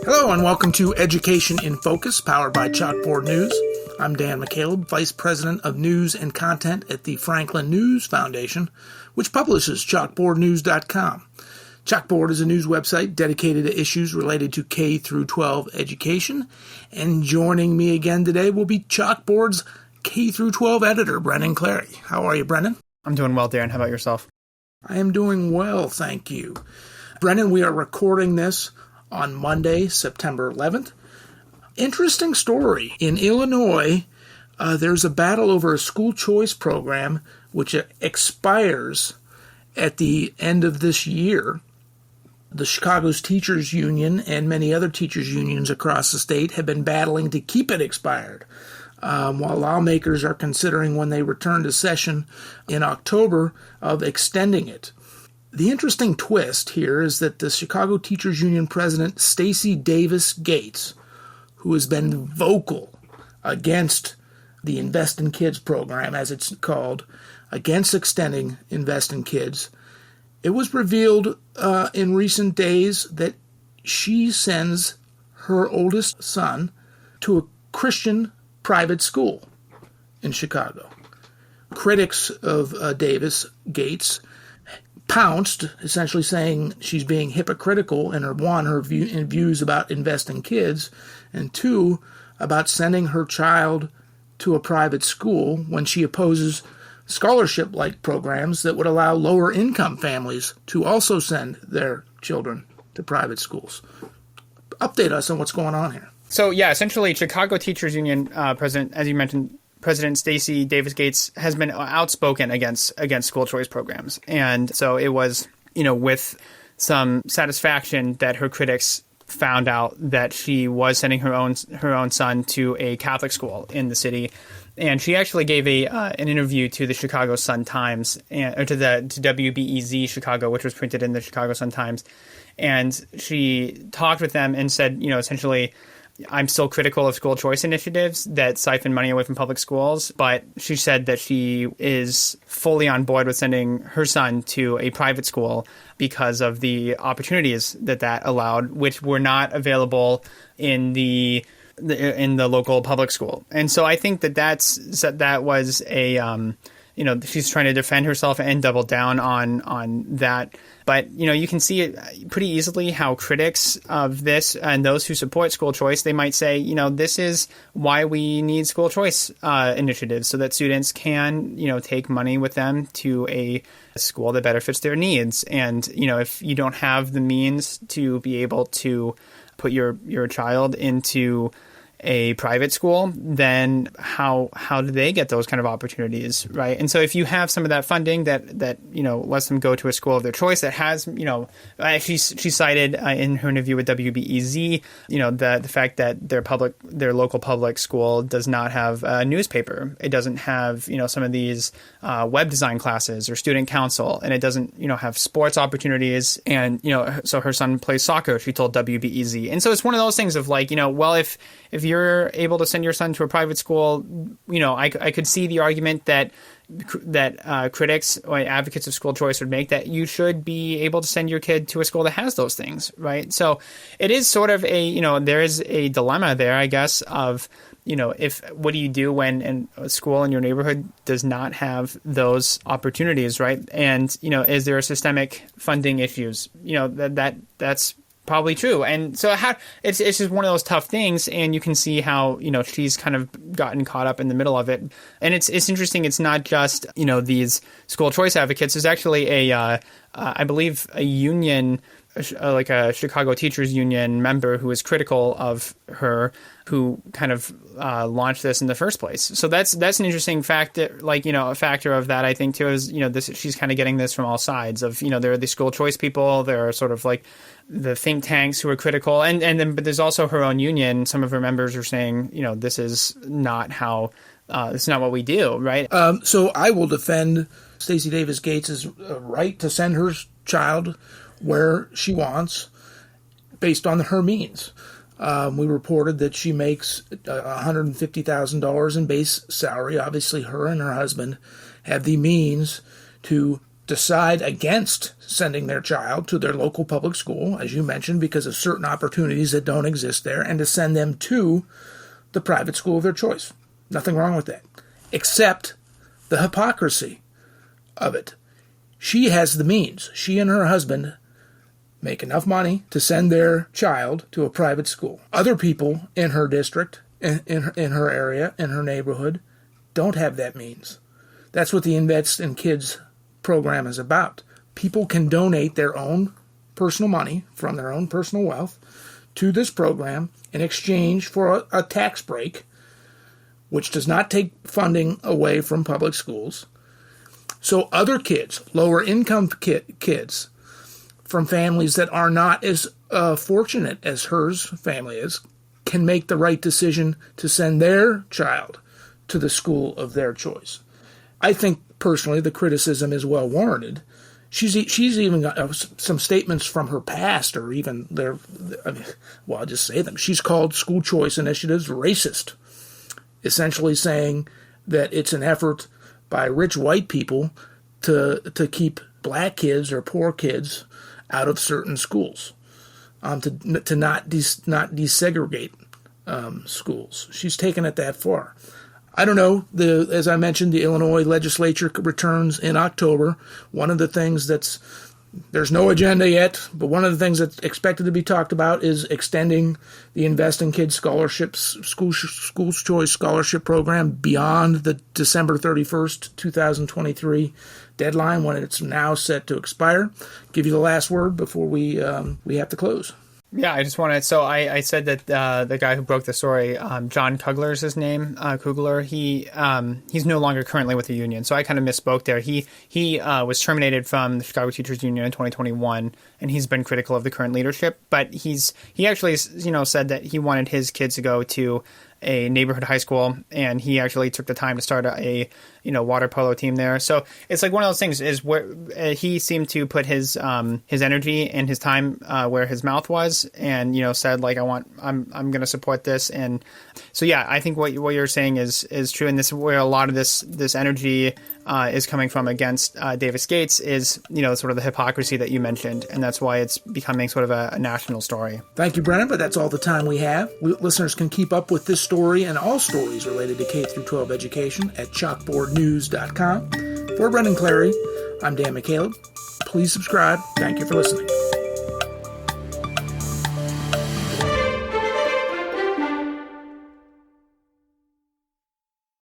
Hello and welcome to Education in Focus, powered by Chalkboard News. I'm Dan McCaleb, Vice President of News and Content at the Franklin News Foundation, which publishes chalkboardnews.com. Chalkboard is a news website dedicated to issues related to K through 12 education, and joining me again today will be Chalkboard's K through 12 editor, Brennan Clary. How are you, Brennan? I'm doing well, Darren. How about yourself? I am doing well, thank you. Brennan, we are recording this on Monday, September 11th. Interesting story. In Illinois, there's a battle over a school choice program which expires at the end of this year. The Chicago's Teachers Union and many other teachers' unions across the state have been battling to keep it expired, while lawmakers are considering when they return to session in October of extending it. The interesting twist here is that the Chicago Teachers Union president, Stacy Davis Gates, who has been vocal against the Invest in Kids program, as it's called, against extending Invest in Kids, it was revealed in recent days that she sends her oldest son to a Christian private school in Chicago. Critics of Davis Gates pounced, essentially saying she's being hypocritical in her views about Invest in Kids, and two, about sending her child to a private school when she opposes scholarship-like programs that would allow lower-income families to also send their children to private schools. Update us on what's going on here. So, essentially, Chicago Teachers Union president, as you mentioned, President Stacy Davis Gates has been outspoken against school choice programs. And so it was, with some satisfaction that her critics found out that she was sending her own son to a Catholic school in the city. And she actually gave an interview to the Chicago Sun-Times, or to WBEZ Chicago, which was printed in the Chicago Sun-Times. And she talked with them and said, essentially, I'm still critical of school choice initiatives that siphon money away from public schools, but she said that she is fully on board with sending her son to a private school because of the opportunities that allowed, which were not available in the local public school. And so I think that was a she's trying to defend herself and double down on that. But, you can see it pretty easily how critics of this and those who support school choice, they might say, this is why we need school choice initiatives, so that students can, take money with them to a school that better fits their needs. And, if you don't have the means to be able to put your child into a private school, then how do they get those kind of opportunities, right? And so if you have some of that funding that lets them go to a school of their choice that has, she cited in her interview with WBEZ, the fact that their local public school does not have a newspaper. It doesn't have, some of these web design classes or student council, and it doesn't, have sports opportunities. And, so her son plays soccer, she told WBEZ. And so it's one of those things of like, well, if you're able to send your son to a private school, I could see the argument that critics or advocates of school choice would make, that you should be able to send your kid to a school that has those things, right? So it is sort of there is a dilemma there, I guess, of, what do you do when a school in your neighborhood does not have those opportunities, right? And, is there a systemic funding issues? That's probably true. And so it's just one of those tough things, and you can see how, she's kind of gotten caught up in the middle of it. And it's interesting. It's not just, these school choice advocates. There's actually I believe a union, like a Chicago Teachers Union member who is critical of her, who kind of launched this in the first place. So that's an interesting factor, a factor of that, I think, too, is, she's kind of getting this from all sides of, there are the school choice people, there are sort of like the think tanks who are critical, and then, but there's also her own union. Some of her members are saying, this is not how, it's not what we do, right? So I will defend Stacy Davis Gates' right to send her child where she wants based on her means. We reported that she makes $150,000 in base salary. Obviously, her and her husband have the means to decide against sending their child to their local public school, as you mentioned, because of certain opportunities that don't exist there, and to send them to the private school of their choice. Nothing wrong with that, except the hypocrisy of it. She has the means. She and her husband make enough money to send their child to a private school. Other people in her district, in her area, in her neighborhood, don't have that means. That's what the Invest in Kids program is about. People can donate their own personal money from their own personal wealth to this program in exchange for a tax break, which does not take funding away from public schools. So other kids, lower income kids from families that are not as fortunate as hers family is, can make the right decision to send their child to the school of their choice. I think personally the criticism is well warranted. She's even got some statements from her past, or even I'll just say them. She's called school choice initiatives racist, essentially saying that it's an effort by rich white people to keep black kids or poor kids out of certain schools, to not desegregate schools. She's taken it that far. I don't know. As I mentioned, the Illinois legislature returns in October. One of the things there's no agenda yet, but one of the things that's expected to be talked about is extending the Invest in Kids scholarships, School's Choice Scholarship Program beyond the December 31st, 2023 deadline, when it's now set to expire. Give you the last word before we have to close. Yeah, I just want to. So I said that the guy who broke the story, John Kugler is his name. Kugler. He's no longer currently with the union. So I kind of misspoke there. He was terminated from the Chicago Teachers Union in 2021, and he's been critical of the current leadership. But he actually said that he wanted his kids to go to a neighborhood high school, and he actually took the time to start a water polo team there. So it's like one of those things is where he seemed to put his energy and his time where his mouth was, and said like I'm going to support this. And so yeah, I think what you're saying is true, and this is where a lot of this energy is coming from against Davis Gates is sort of the hypocrisy that you mentioned, and that's why it's becoming sort of a national story. Thank you, Brennan, but that's all the time we have. Listeners can keep up with this story and all stories related to K-12 education at chalkboardnews.com. For Brendan Clary, I'm Dan McCaleb. Please subscribe. Thank you for listening.